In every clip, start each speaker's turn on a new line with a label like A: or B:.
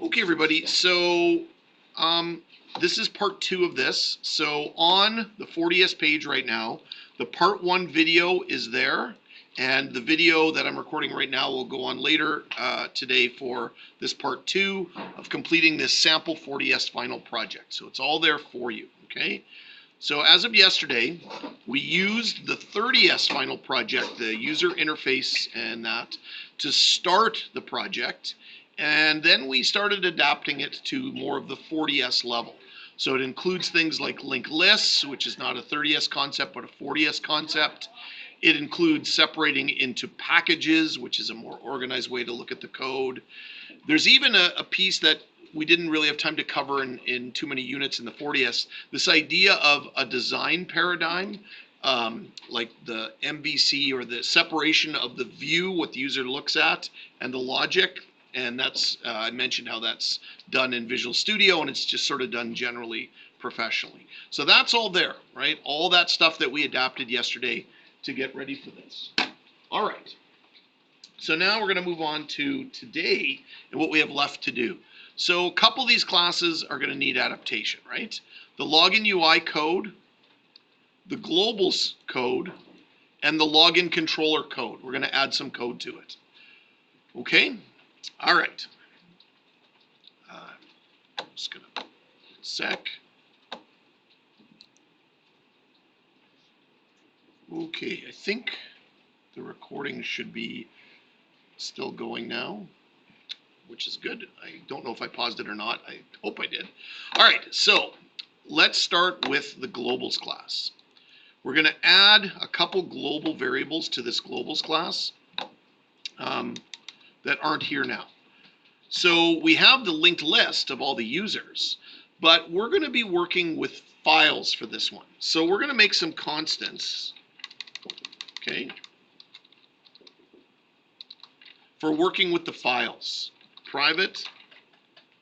A: Okay, everybody. So this is part 2 of this. So on the 40S page right now, the part 1 video is there. And the video that I'm recording right now will go on later today for this part 2 of completing this sample 40S final project. So it's all there for you, okay? So as of yesterday, we used the 30S final project, the user interface and that, to start the project. And then we started adapting it to more of the 40S level. So it includes things like linked lists, which is not a 30S concept, but a 40S concept. It includes separating into packages, which is a more organized way to look at the code. There's even a piece that we didn't really have time to cover in too many units in the 40S, this idea of a design paradigm, like the MVC, or the separation of the view, what the user looks at, and the logic. And that's, I mentioned how that's done in Visual Studio, and it's just sort of done generally professionally. So that's all there, right? All that stuff that we adapted yesterday to get ready for this. All right. So now we're going to move on to today and what we have left to do. So a couple of these classes are going to need adaptation, right? The login UI code, the globals code, and the login controller code. We're going to add some code to it. Okay? All right. Just going to sec. Okay, I think the recording should be still going now, which is good. I don't know if I paused it or not. I hope I did. All right, so let's start with the globals class. We're going to add a couple global variables to this globals class that aren't here now. So we have the linked list of all the users, but we're going to be working with files for this one. So we're going to make some constants, okay, for working with the files. Private,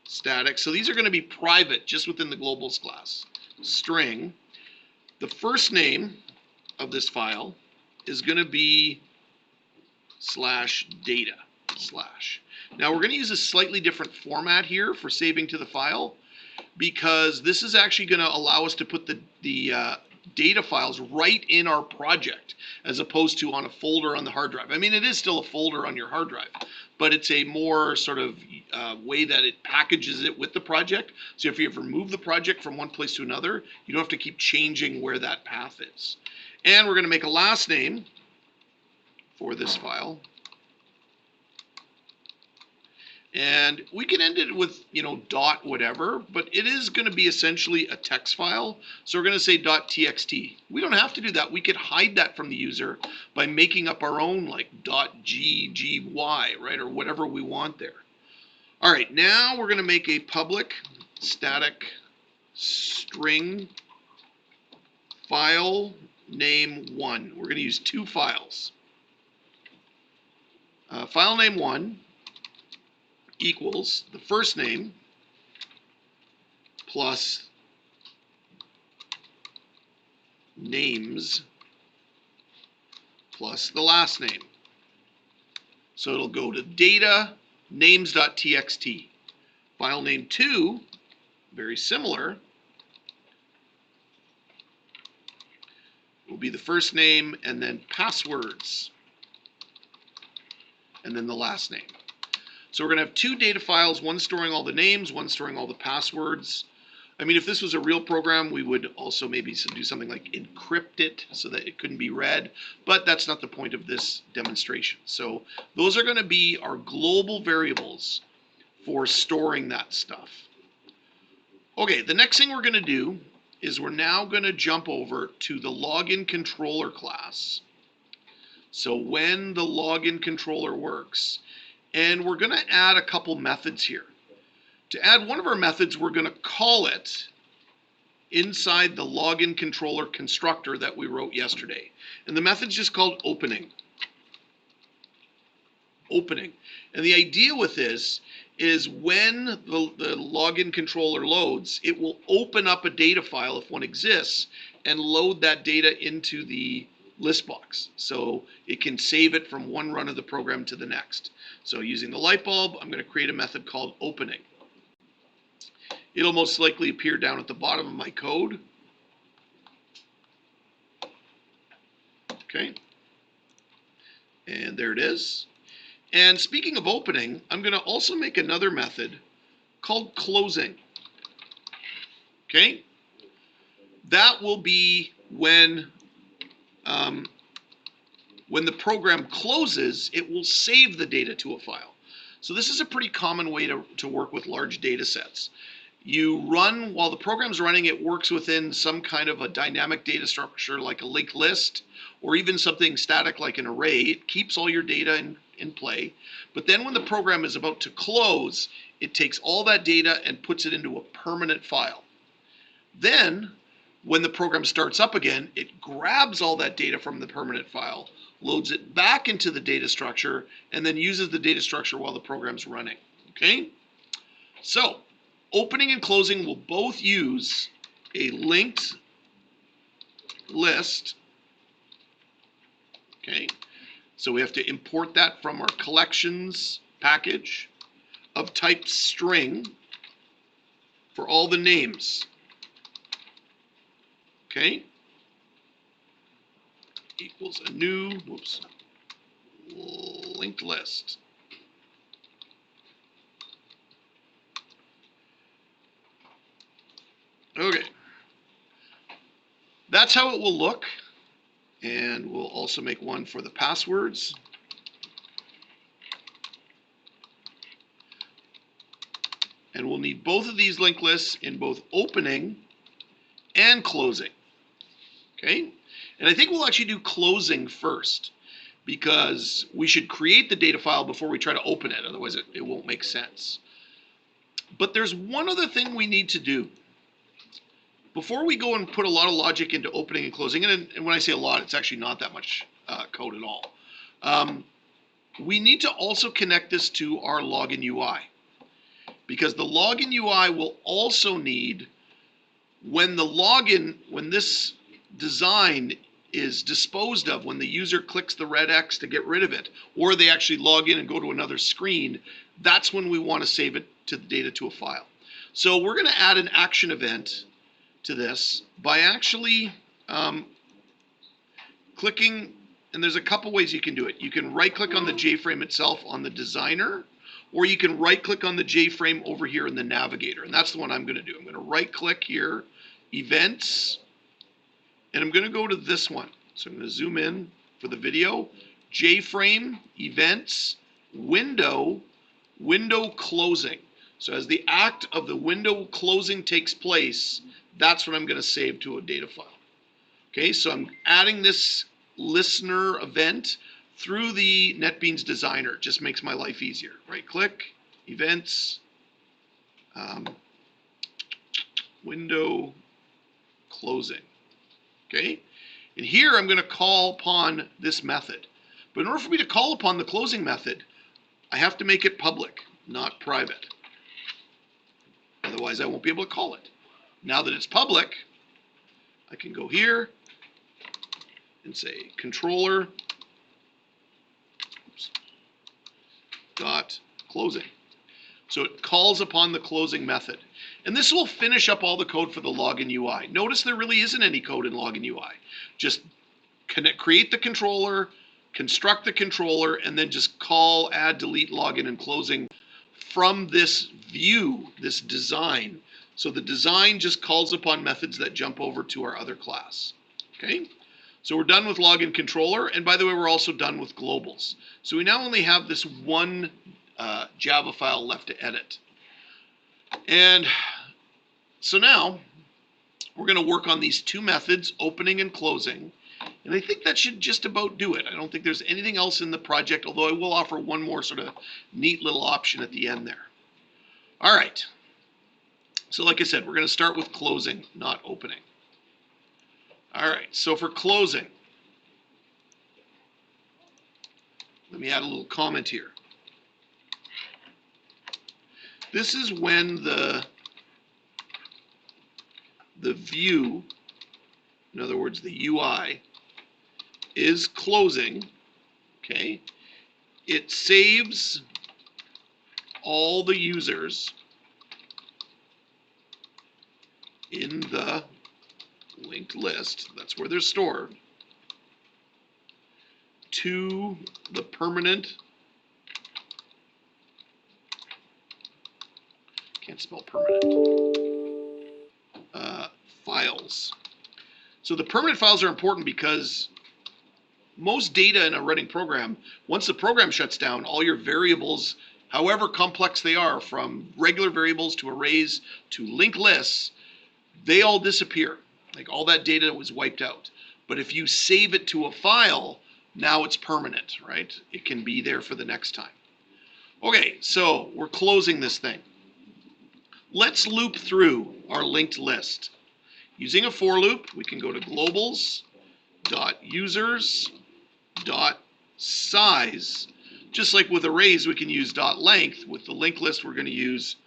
A: static. So these are going to be private just within the globals class. String. The first name of this file is going to be /data/. Now we're going to use a slightly different format here for saving to the file, because this is actually going to allow us to put the data files right in our project, as opposed to on a folder on the hard drive. I mean, it is still a folder on your hard drive, but it's a more sort of way that it packages it with the project. So if you ever move the project from one place to another, you don't have to keep changing where that path is. And we're going to make a last name for this file. And we can end it with, dot whatever, but it is going to be essentially a text file. So we're going to say .txt. We don't have to do that. We could hide that from the user by making up our own, like .ggy, right, or whatever we want there. All right, now we're going to make a public static string file name 1. We're going to use 2 files. File name 1 equals the first name plus names plus the last name. So it'll go to data names.txt. File name 2, very similar, will be the first name and then passwords and then the last name. So we're going to have 2 data files, one storing all the names, one storing all the passwords. I mean, if this was a real program, we would also maybe do something like encrypt it so that it couldn't be read, but that's not the point of this demonstration. So those are going to be our global variables for storing that stuff. Okay, the next thing we're going to do is we're now going to jump over to the login controller class. So when the login controller works, and we're going to add a couple methods here. To add one of our methods, we're going to call it inside the login controller constructor that we wrote yesterday. And the method's just called opening. Opening. And the idea with this is when the login controller loads, it will open up a data file if one exists and load that data into the list box, so it can save it from one run of the program to the next. So using the light bulb, I'm going to create a method called opening. It'll most likely appear down at the bottom of my code. Okay. And there it is. And speaking of opening, I'm going to also make another method called closing. Okay. That will be when the program closes, it will save the data to a file. So this is a pretty common way to work with large data sets. You run, while the program's running, it works within some kind of a dynamic data structure like a linked list, or even something static like an array. It keeps all your data in play. But then when the program is about to close, it takes all that data and puts it into a permanent file. Then, when the program starts up again, it grabs all that data from the permanent file, loads it back into the data structure, and then uses the data structure while the program's running. Okay? So, opening and closing will both use a linked list. Okay? So we have to import that from our collections package of type string for all the names. Okay? Equals a new, linked list. Okay. That's how it will look. And we'll also make one for the passwords. And we'll need both of these linked lists in both opening and closing. Okay? And I think we'll actually do closing first, because we should create the data file before we try to open it. Otherwise, it won't make sense. But there's one other thing we need to do. Before we go and put a lot of logic into opening and closing, and when I say a lot, it's actually not that much code at all. We need to also connect this to our login UI, because the login UI will also need, when this design is disposed of, when the user clicks the red X to get rid of it, or they actually log in and go to another screen, that's when we want to save it to the data to a file. So we're going to add an action event to this by actually clicking, and there's a couple ways you can do it. You can right click on the JFrame itself on the designer, or you can right click on the JFrame over here in the navigator, and that's the one I'm going to do. I'm going to right click here, events, and I'm going to go to this one. So I'm going to zoom in for the video, JFrame, events, window closing. So as the act of the window closing takes place, that's what I'm going to save to a data file. Okay, so I'm adding this listener event through the NetBeans designer. It just makes my life easier. Right click, events, window closing. Okay, and here I'm going to call upon this method. But in order for me to call upon the closing method, I have to make it public, not private. Otherwise, I won't be able to call it. Now that it's public, I can go here and say controller dot closing. So it calls upon the closing method. And this will finish up all the code for the login UI. Notice there really isn't any code in login UI. Just create the controller, construct the controller, and then just call, add, delete, login, and closing from this view, this design. So the design just calls upon methods that jump over to our other class. Okay? So we're done with login controller, and by the way, we're also done with globals. So we now only have this one Java file left to edit. And so now we're going to work on these two methods, opening and closing. And I think that should just about do it. I don't think there's anything else in the project, although I will offer one more sort of neat little option at the end there. All right. So like I said, we're going to start with closing, not opening. All right, so for closing, let me add a little comment here. This is when the view, in other words, the UI, is closing, okay? It saves all the users in the linked list, that's where they're stored, to the permanent, can't spell permanent, files. So the permanent files are important because most data in a running program, once the program shuts down, all your variables, however complex they are, from regular variables to arrays to linked lists, they all disappear. Like all that data was wiped out. But if you save it to a file, now it's permanent, right? It can be there for the next time. Okay, so we're closing this thing. Let's loop through our linked list. Using a for loop, we can go to globals.users.size. Just like with arrays, we can use .length. With the linked list, we're going to use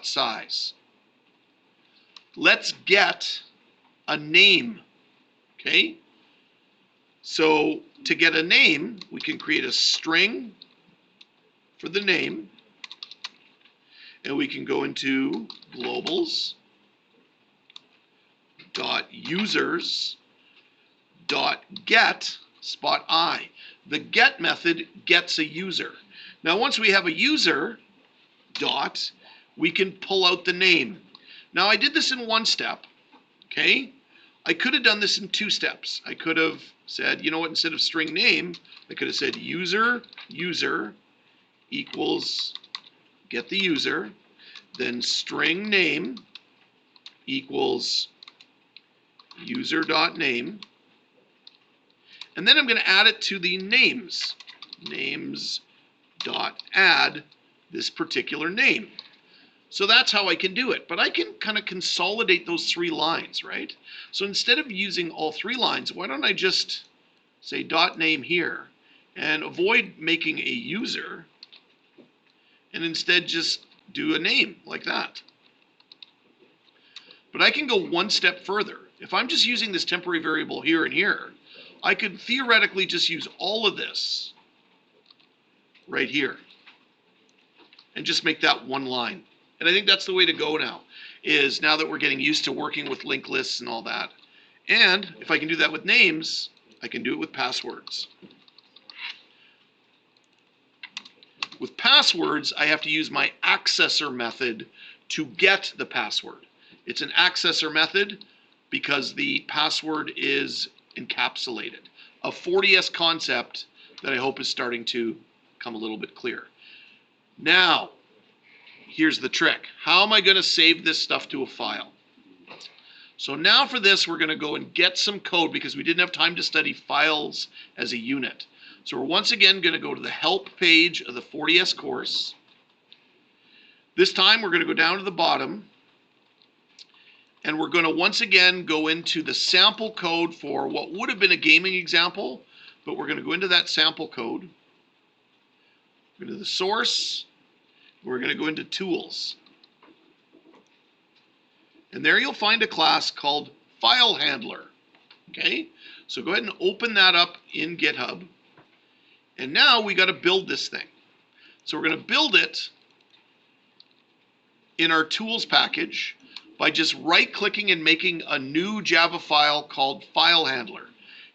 A: .size. Let's get a name, okay? So to get a name, we can create a string for the name, and we can go into globals.users.get spot I. The get method gets a user. Now once we have a user dot, we can pull out the name. Now I did this in one step, okay? I could have done this in two steps. I could have said, you know what, instead of string name, I could have said user equals get the user, then string name equals user.name, and then I'm going to add it to the names.add this particular name. So that's how I can do it. But I can kind of consolidate those three lines, right? So instead of using all three lines, why don't I just say .name here and avoid making a user and instead just do a name like that. But I can go one step further. If I'm just using this temporary variable here and here, I could theoretically just use all of this right here and just make that one line. And I think that's the way to go now, is now that we're getting used to working with linked lists and all that. And if I can do that with names, I can do it with passwords. With passwords, I have to use my accessor method to get the password. It's an accessor method because the password is encapsulated. A 40S concept that I hope is starting to come a little bit clear. Now, here's the trick. How am I going to save this stuff to a file? So now for this, we're going to go and get some code because we didn't have time to study files as a unit. So we're once again going to go to the help page of the 40S course. This time we're going to go down to the bottom and we're going to once again go into the sample code for what would have been a gaming example, but we're going to go into that sample code. Go to the source. We're going to go into tools. And there you'll find a class called File Handler. Okay, so go ahead and open that up in GitHub. And now we got to build this thing. So we're going to build it in our tools package by just right-clicking and making a new Java file called File Handler.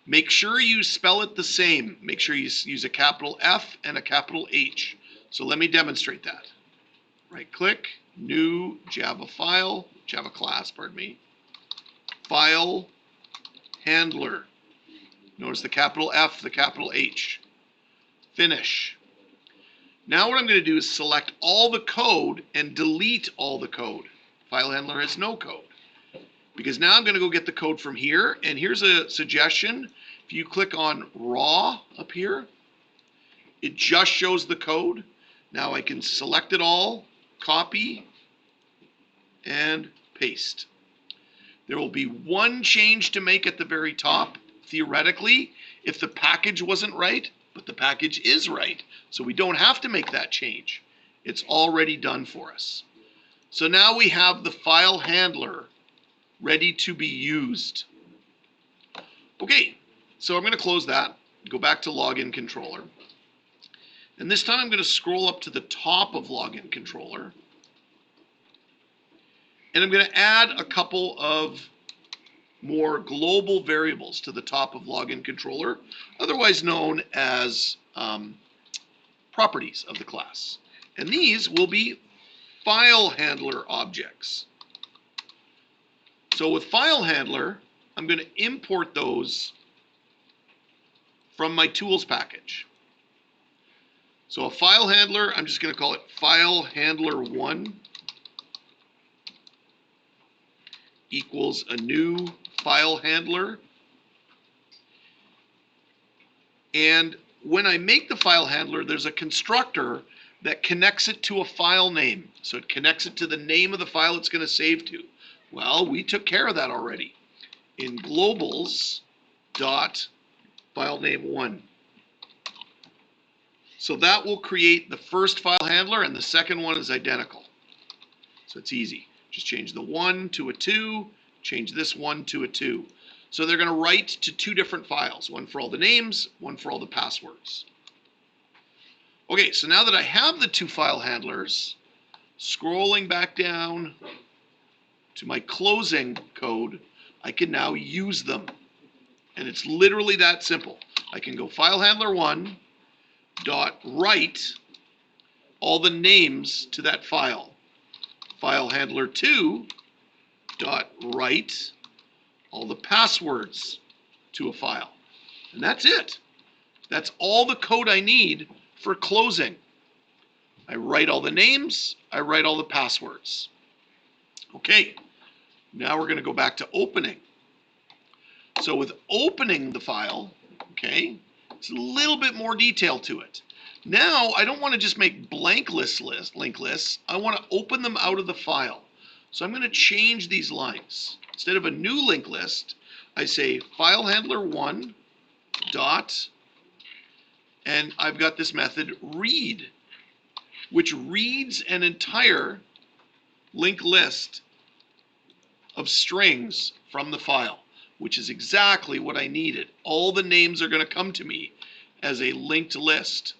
A: Make sure you spell it the same. Make sure you use a capital F and a capital H. So let me demonstrate that. Right-click, new Java file, Java class, pardon me, File Handler. Notice the capital F, the capital H. Finish. Now what I'm going to do is select all the code and delete all the code. File Handler has no code. Because now I'm going to go get the code from here. And here's a suggestion. If you click on raw up here, it just shows the code. Now I can select it all, copy, and paste. There will be one change to make at the very top, theoretically, if the package wasn't right. But the package is right, so we don't have to make that change. It's already done for us. So now we have the file handler ready to be used. Okay, so I'm going to close that, go back to login controller. And this time I'm going to scroll up to the top of login controller. And I'm going to add a couple of more global variables to the top of login controller, otherwise known as properties of the class. And these will be file handler objects. So with file handler, I'm going to import those from my tools package. So a file handler, I'm just going to call it file handler 1 equals a new file handler. And when I make the file handler, there's a constructor that connects it to a file name. So it connects it to the name of the file it's going to save to. Well, we took care of that already in globals dot file name 1. So that will create the first file handler, and the second one is identical. So it's easy. Just change the 1 to a 2, change this 1 to a 2. So they're going to write to two different files, one for all the names, one for all the passwords. Okay, so now that I have the two file handlers, scrolling back down to my closing code, I can now use them. And it's literally that simple. I can go file handler 1 dot write all the names to that file. File handler 2 dot write all the passwords to a file. And that's it. That's all the code I need for closing. I write all the names, I write all the passwords. Okay, now we're going to go back to opening. So with opening the file, okay, it's a little bit more detail to it. Now I don't want to just make blank linked lists. I want to open them out of the file. So I'm going to change these lines. Instead of a new linked list, I say file handler 1 dot, and I've got this method read, which reads an entire linked list of strings from the file, which is exactly what I needed. All the names are going to come to me as a linked list.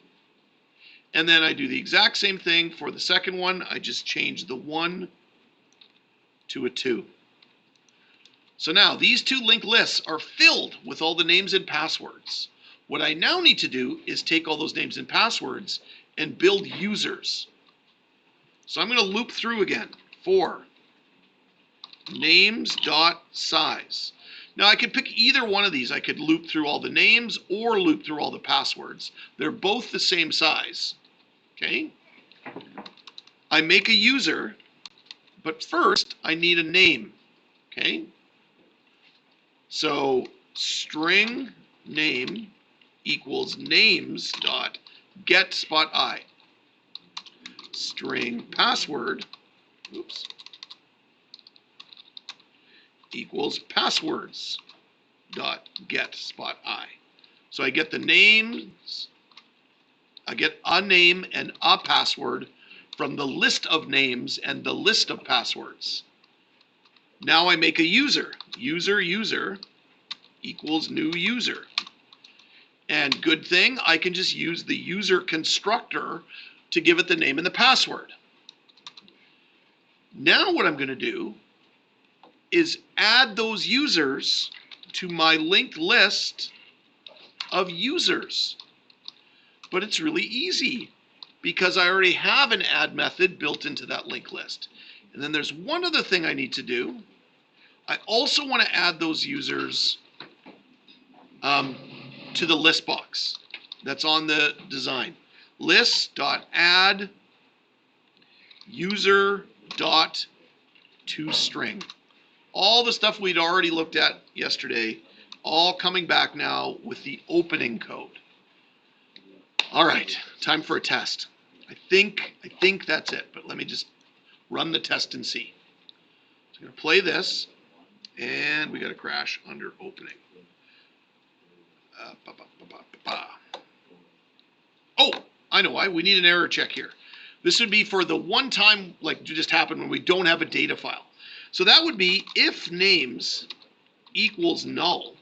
A: And then I do the exact same thing for the second one. I just change the 1 to a 2. So now these two linked lists are filled with all the names and passwords. What I now need to do is take all those names and passwords and build users. So I'm going to loop through again for names.size. Now I could pick either one of these. I could loop through all the names or loop through all the passwords. They're both the same size. Okay? I make a user, but first I need a name. Okay? So string name equals names dot get spot I. String password, oops, equals passwords dot get spot I. So I get the names, I get a name and a password from the list of names and the list of passwords. Now I make a user. User equals new user. And good thing, I can just use the user constructor to give it the name and the password. Now what I'm going to do is add those users to my linked list of users. But it's really easy because I already have an add method built into that linked list. And then there's one other thing I need to do. I also want to add those users to the list box that's on the design. List.add user.toString. All the stuff we'd already looked at yesterday, all coming back now with the opening code. All right, time for a test. I think that's it, but let me just run the test and see. So I'm going to play this, and we got a crash under opening. Oh, I know why. We need an error check here. This would be for the one time, like just happened when we don't have a data file. So that would be if names equals null,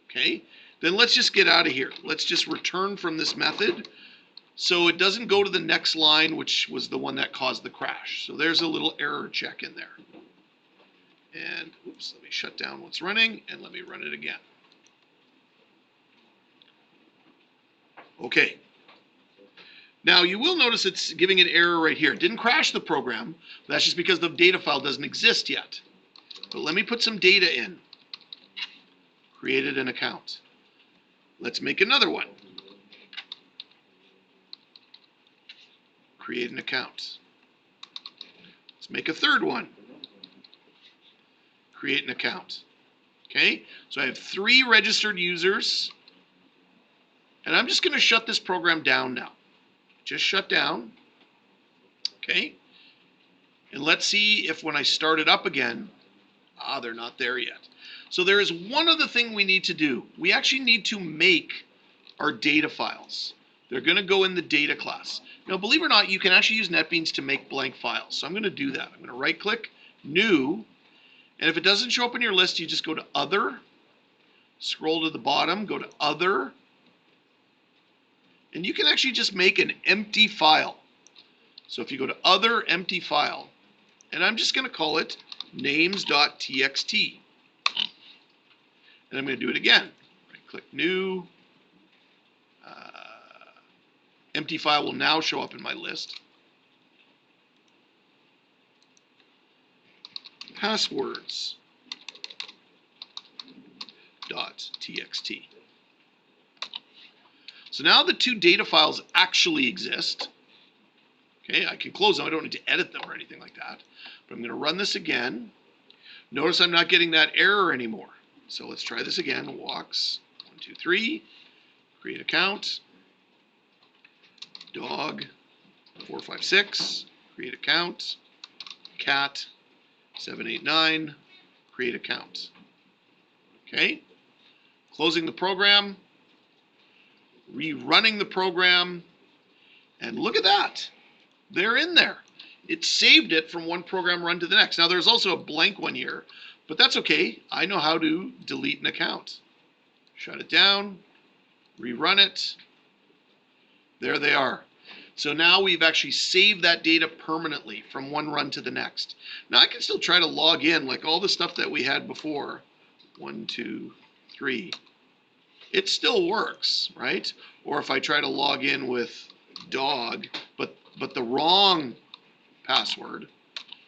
A: okay? Then let's just get out of here. Let's just return from this method so it doesn't go to the next line, which was the one that caused the crash. So there's a little error check in there. And oops, let me shut down what's running and let me run it again. Okay. Now you will notice it's giving an error right here. It didn't crash the program. That's just because the data file doesn't exist yet. But let me put some data in. Created an account. Let's make another one. Create an account. Let's make a third one. Create an account. Okay, so I have 3 registered users. And I'm just going to shut this program down now. Just shut down. Okay. And let's see if when I start it up again, they're not there yet. So there is one other thing we need to do. We actually need to make our data files. They're going to go in the data class. Now, believe it or not, you can actually use NetBeans to make blank files. So I'm going to do that. I'm going to right click, new. And if it doesn't show up in your list, you just go to other, scroll to the bottom, go to other. And you can actually just make an empty file. So if you go to other, empty file, and I'm just going to call it names.txt. And I'm going to do it again. Right click new. Empty file will now show up in my list. Passwords.txt. So now the 2 data files actually exist. Okay, I can close them. I don't need to edit them or anything like that. But I'm going to run this again. Notice I'm not getting that error anymore. So let's try this again. Walks 1, 2, 3. Create account. Dog 4, 5, 6. Create account. Cat 7, 8, 9. Create account. Okay. Closing the program. Rerunning the program. And look at that. They're in there. It saved it from one program run to the next. Now there's also a blank one here, but that's okay. I know how to delete an account. Shut it down, rerun it. There they are. So now we've actually saved that data permanently from one run to the next. Now I can still try to log in like all the stuff that we had before. 1, 2, 3. It still works, right? Or if I try to log in with dog, but the wrong password,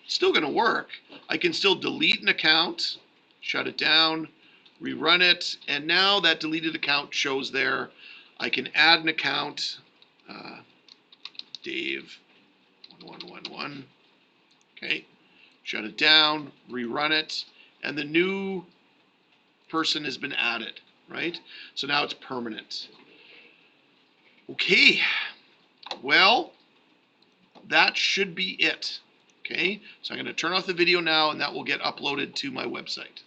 A: it's still going to work. I can still delete an account, shut it down, rerun it, and now that deleted account shows there. I can add an account, Dave 1111. Okay, shut it down, rerun it, and the new person has been added, right? So now it's permanent. Okay, well, that should be it. Okay, so I'm going to turn off the video now and that will get uploaded to my website.